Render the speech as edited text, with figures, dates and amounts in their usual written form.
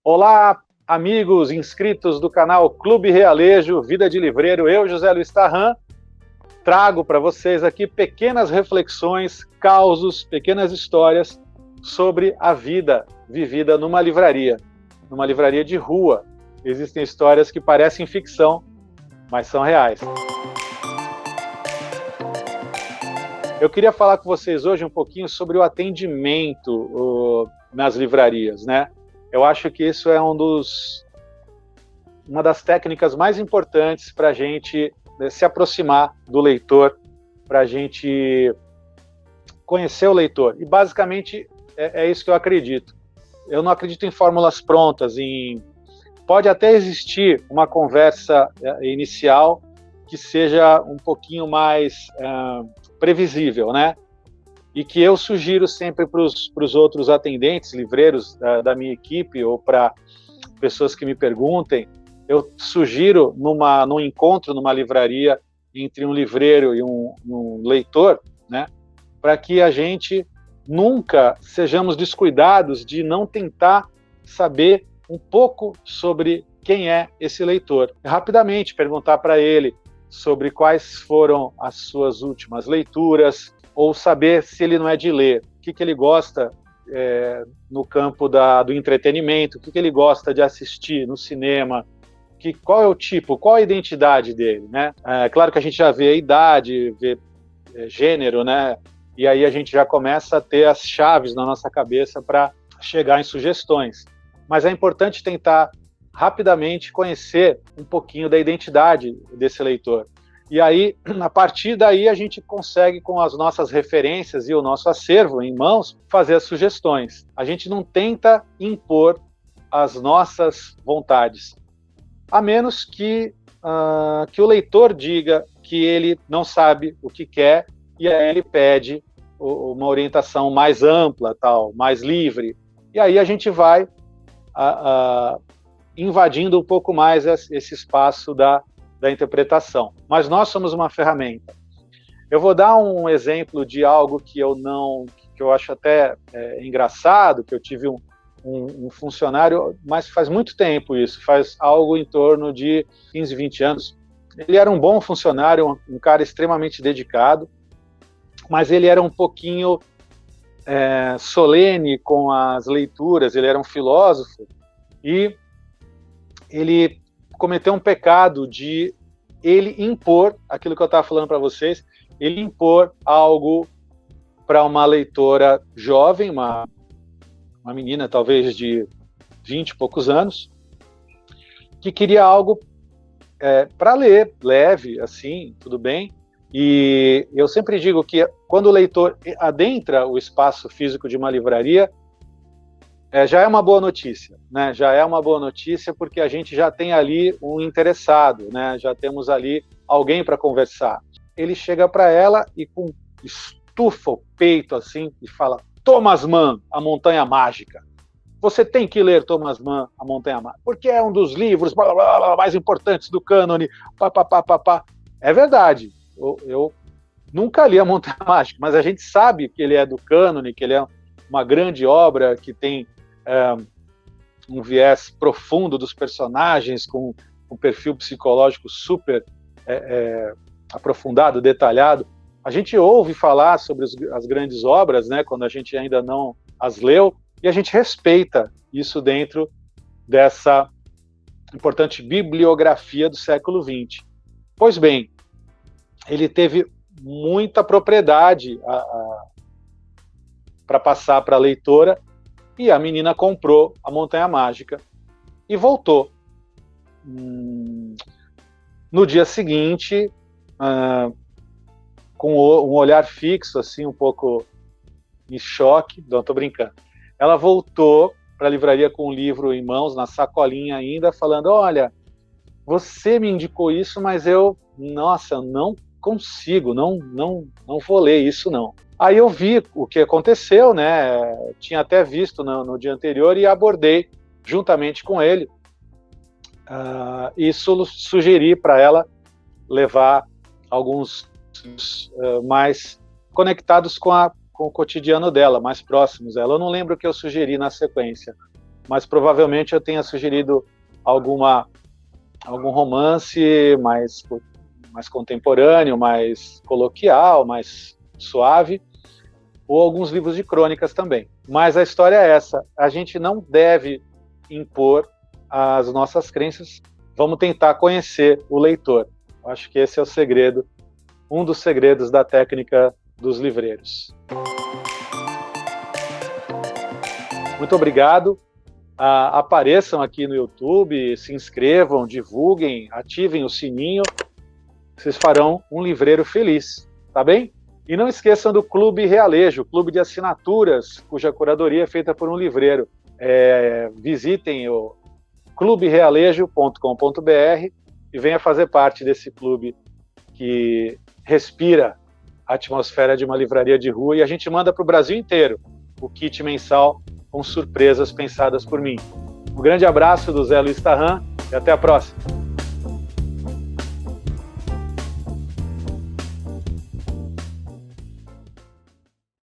Olá, amigos inscritos do canal Clube Realejo, Vida de Livreiro. Eu, José Luiz Tarran, trago para vocês aqui pequenas reflexões, causos, pequenas histórias sobre a vida vivida numa livraria de rua. Existem histórias que parecem ficção, mas são reais. Eu queria falar com vocês hoje um pouquinho sobre o atendimento nas livrarias, né? Eu acho que isso é uma das técnicas mais importantes para a gente se aproximar do leitor, para a gente conhecer o leitor. E basicamente é isso que eu acredito. Eu não acredito em fórmulas prontas, pode até existir uma conversa inicial que seja um pouquinho mais previsível, né? E que eu sugiro sempre para os outros atendentes, livreiros da minha equipe, ou para pessoas que me perguntem, eu sugiro num encontro numa livraria entre um livreiro e um leitor, né, para que a gente nunca sejamos descuidados de não tentar saber um pouco sobre quem é esse leitor. Rapidamente perguntar para ele sobre quais foram as suas últimas leituras, ou saber se ele não é de ler, o que ele gosta no campo do entretenimento, o que ele gosta de assistir no cinema, qual é o tipo, qual a identidade dele, né? Claro que a gente já vê a idade, vê gênero, né? E aí a gente já começa a ter as chaves na nossa cabeça para chegar em sugestões. Mas é importante tentar rapidamente conhecer um pouquinho da identidade desse leitor. E aí, a partir daí, a gente consegue, com as nossas referências e o nosso acervo em mãos, fazer as sugestões. A gente não tenta impor as nossas vontades, a menos que o leitor diga que ele não sabe o que quer, e aí ele pede uma orientação mais ampla, mais livre. E aí a gente vai invadindo um pouco mais esse espaço da interpretação. Mas nós somos uma ferramenta. Eu vou dar um exemplo de algo que eu acho até engraçado, que eu tive um funcionário, mas faz muito tempo isso, faz algo em torno de 15, 20 anos. Ele era um bom funcionário, um cara extremamente dedicado, mas ele era um pouquinho solene com as leituras, ele era um filósofo, e ele cometeu um pecado de ele impor, aquilo que eu estava falando para vocês, ele impor algo para uma leitora jovem, uma menina talvez de 20 e poucos anos, que queria algo para ler, leve, assim, tudo bem. E eu sempre digo que quando o leitor adentra o espaço físico de uma livraria, já é uma boa notícia, né? Já é uma boa notícia porque a gente já tem ali um interessado, né? Já temos ali alguém para conversar. Ele chega para ela e estufa o peito assim e fala: Thomas Mann, A Montanha Mágica. Você tem que ler Thomas Mann, A Montanha Mágica, porque é um dos livros mais importantes do cânone. É verdade. Eu nunca li A Montanha Mágica, mas a gente sabe que ele é do cânone, que ele é uma grande obra que tem um viés profundo dos personagens, com um perfil psicológico super aprofundado, detalhado. A gente ouve falar sobre as grandes obras, né, quando a gente ainda não as leu, e a gente respeita isso dentro dessa importante bibliografia do século XX. Pois bem, ele teve muita propriedade para passar para a leitora, e a menina comprou A Montanha Mágica e voltou. No dia seguinte, com um olhar fixo, assim, um pouco em choque, não, estou brincando, ela voltou para a livraria com o livro em mãos, na sacolinha ainda, falando: olha, você me indicou isso, mas eu não consigo, não vou ler isso, não. Aí eu vi o que aconteceu, né? Tinha até visto no dia anterior e abordei juntamente com ele e sugeri para ela levar alguns mais conectados com o cotidiano dela, mais próximos dela. Eu não lembro o que eu sugeri na sequência, mas provavelmente eu tenha sugerido algum romance mais contemporâneo, mais coloquial, mais suave, ou alguns livros de crônicas também. Mas a história é essa, a gente não deve impor as nossas crenças, vamos tentar conhecer o leitor. Acho que esse é o segredo, um dos segredos da técnica dos livreiros. Muito obrigado. Apareçam aqui no YouTube, se inscrevam, divulguem, ativem o sininho. Vocês farão um livreiro feliz, tá bem? E não esqueçam do Clube Realejo, clube de assinaturas, cuja curadoria é feita por um livreiro. Visitem o cluberealejo.com.br e venha fazer parte desse clube que respira a atmosfera de uma livraria de rua, e a gente manda para o Brasil inteiro o kit mensal com surpresas pensadas por mim. Um grande abraço do Zé Luiz Tarran e até a próxima.